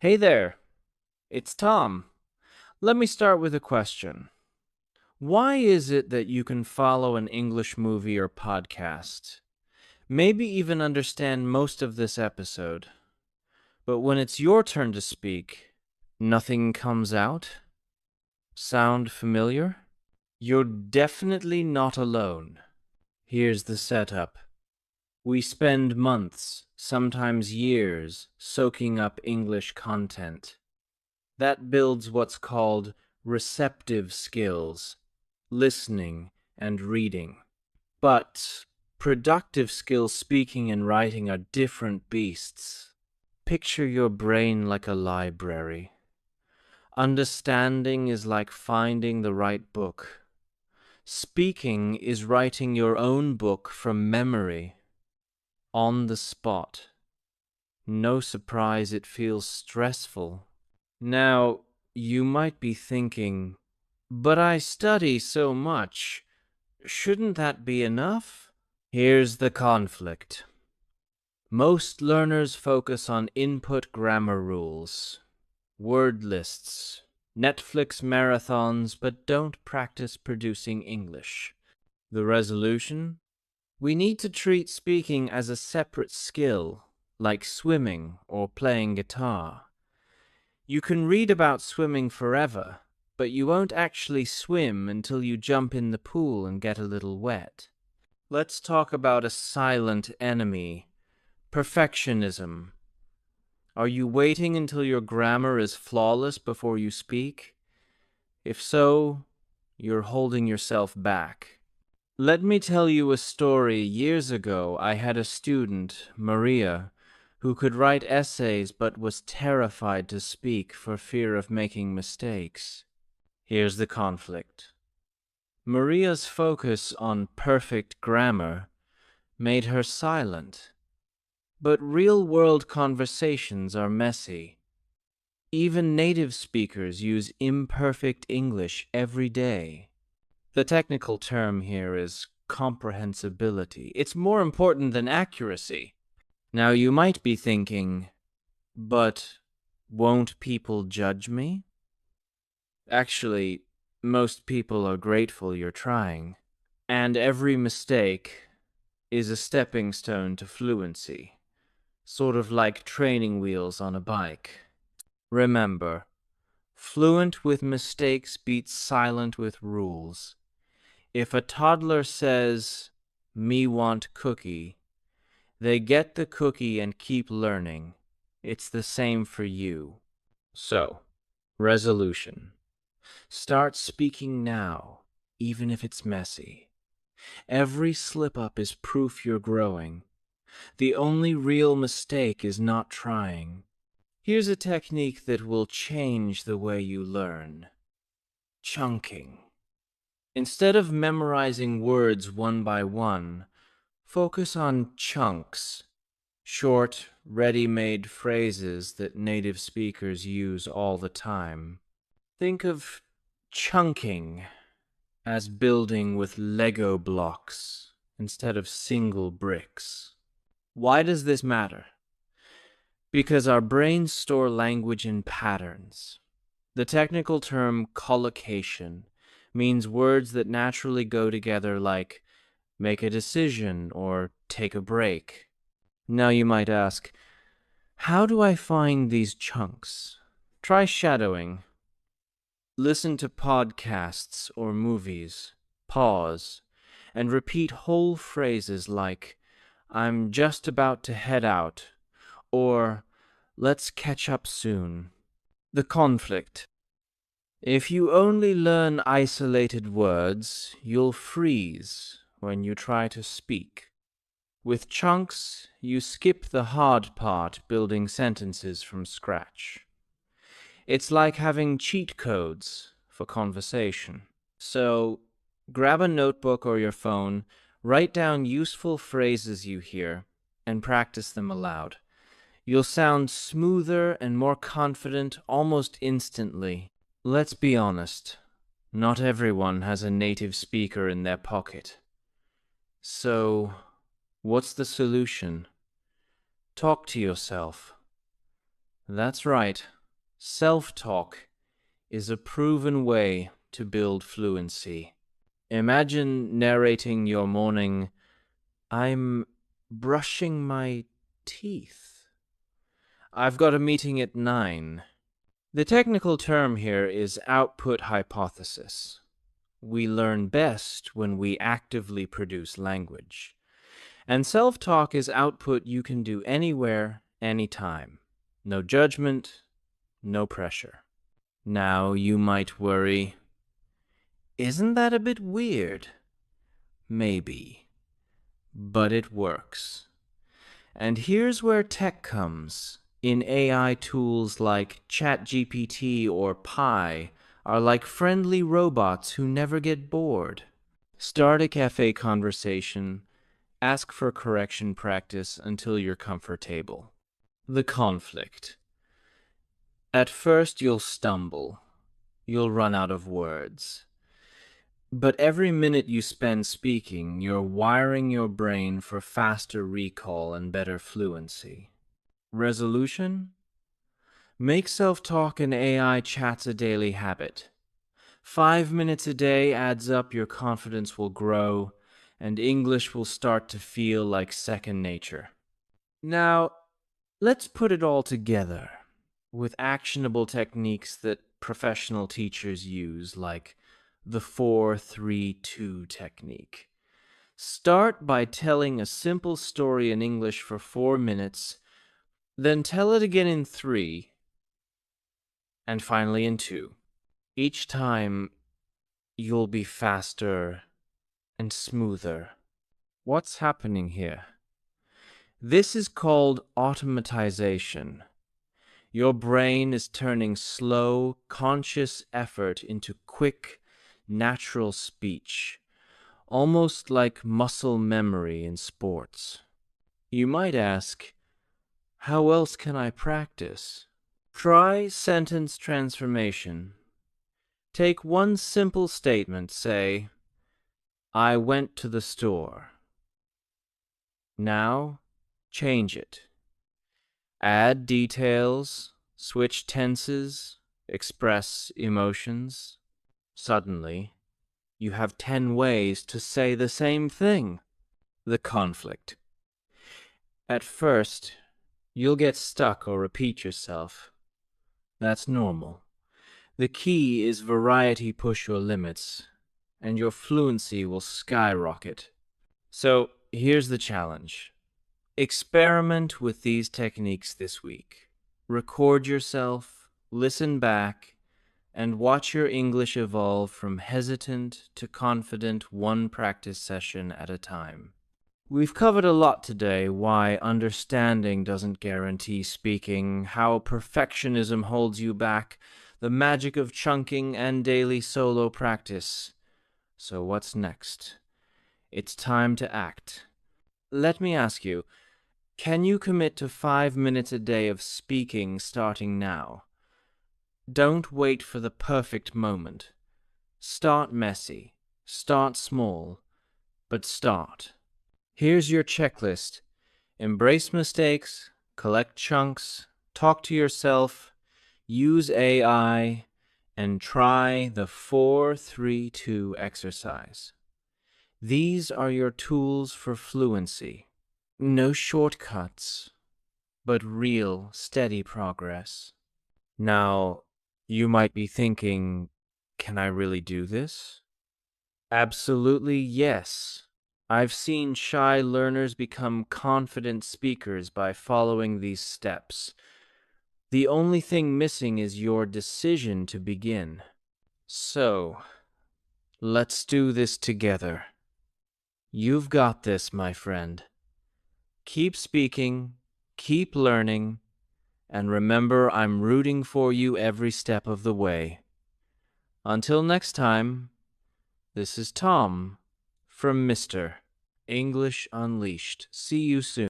Hey there, it's Tom. Let me start with a question. Why is it that you can follow an English movie or podcast, maybe even understand most of this episode, but when it's your turn to speak, nothing comes out? Sound familiar? You're definitely not alone. Here's the setup. We spend months, sometimes years, soaking up English content. That builds what's called receptive skills, listening and reading. But productive skills, speaking and writing, are different beasts. Picture your brain like a library. Understanding is like finding the right book. Speaking is writing your own book from memory, on the spot. No surprise it feels stressful. Now, you might be thinking, but I study so much. Shouldn't that be enough? Here's the conflict. Most learners focus on input grammar rules, word lists, Netflix marathons, but don't practice producing English. The resolution? We need to treat speaking as a separate skill, like swimming or playing guitar. You can read about swimming forever, but you won't actually swim until you jump in the pool and get a little wet. Let's talk about a silent enemy, perfectionism. Are you waiting until your grammar is flawless before you speak? If so, you're holding yourself back. Let me tell you a story. Years ago, I had a student, Maria, who could write essays but was terrified to speak for fear of making mistakes. Here's the conflict. Maria's focus on perfect grammar made her silent, but real-world conversations are messy. Even native speakers use imperfect English every day. The technical term here is comprehensibility. It's more important than accuracy. Now you might be thinking, but won't people judge me? Actually, most people are grateful you're trying, and every mistake is a stepping stone to fluency, sort of like training wheels on a bike. Remember, fluent with mistakes beats silent with rules. If a toddler says, "Me want cookie," they get the cookie and keep learning. It's the same for you. So, resolution. Start speaking now, even if it's messy. Every slip-up is proof you're growing. The only real mistake is not trying. Here's a technique that will change the way you learn. Chunking. Instead of memorizing words one by one, focus on chunks. Short, ready-made phrases that native speakers use all the time. Think of chunking as building with Lego blocks instead of single bricks. Why does this matter? Because our brains store language in patterns. The technical term collocation means words that naturally go together, like make a decision or take a break. Now you might ask, how do I find these chunks? Try shadowing. Listen to podcasts or movies, pause, and repeat whole phrases like, "I'm just about to head out," or "Let's catch up soon." The conflict. If you only learn isolated words, you'll freeze when you try to speak. With chunks, you skip the hard part, building sentences from scratch. It's like having cheat codes for conversation. So, grab a notebook or your phone, write down useful phrases you hear, and practice them aloud. You'll sound smoother and more confident almost instantly. Let's be honest, not everyone has a native speaker in their pocket. So, what's the solution? Talk to yourself. That's right. Self-talk is a proven way to build fluency. Imagine narrating your morning, "I'm brushing my teeth. I've got a meeting at 9. The technical term here is output hypothesis. We learn best when we actively produce language. And self-talk is output you can do anywhere, anytime. No judgment, no pressure. Now you might worry, isn't that a bit weird? Maybe. But it works. And here's where tech comes. In AI tools like ChatGPT or Pi are like friendly robots who never get bored. Start a cafe conversation, ask for correction practice until you're comfortable. The conflict. At first you'll stumble. You'll run out of words. But every minute you spend speaking, you're wiring your brain for faster recall and better fluency. Resolution? Make self-talk and AI chats a daily habit. 5 minutes a day adds up, your confidence will grow, and English will start to feel like second nature. Now, let's put it all together with actionable techniques that professional teachers use, like the 4-3-2 technique. Start by telling a simple story in English for 4 minutes, then tell it again in 3, and finally in 2. Each time, you'll be faster and smoother. What's happening here? This is called automatization. Your brain is turning slow, conscious effort into quick, natural speech, almost like muscle memory in sports. You might ask, how else can I practice? Try sentence transformation. Take one simple statement, say, I went to the store. Now, change it. Add details, switch tenses, express emotions. Suddenly, you have 10 ways to say the same thing. The conflict. At first, you'll get stuck or repeat yourself. That's normal. The key is variety. Push your limits, and your fluency will skyrocket. So, here's the challenge. Experiment with these techniques this week. Record yourself, listen back, and watch your English evolve from hesitant to confident, one practice session at a time. We've covered a lot today: why understanding doesn't guarantee speaking, how perfectionism holds you back, the magic of chunking, and daily solo practice. So what's next? It's time to act. Let me ask you, can you commit to 5 minutes a day of speaking starting now? Don't wait for the perfect moment. Start messy, start small, but start. Here's your checklist. Embrace mistakes, collect chunks, talk to yourself, use AI, and try the 4-3-2 exercise. These are your tools for fluency. No shortcuts, but real, steady progress. Now, you might be thinking, can I really do this? Absolutely yes. I've seen shy learners become confident speakers by following these steps. The only thing missing is your decision to begin. So, let's do this together. You've got this, my friend. Keep speaking, keep learning, and remember, I'm rooting for you every step of the way. Until next time, this is Tom from Mr. English Unleashed. See you soon.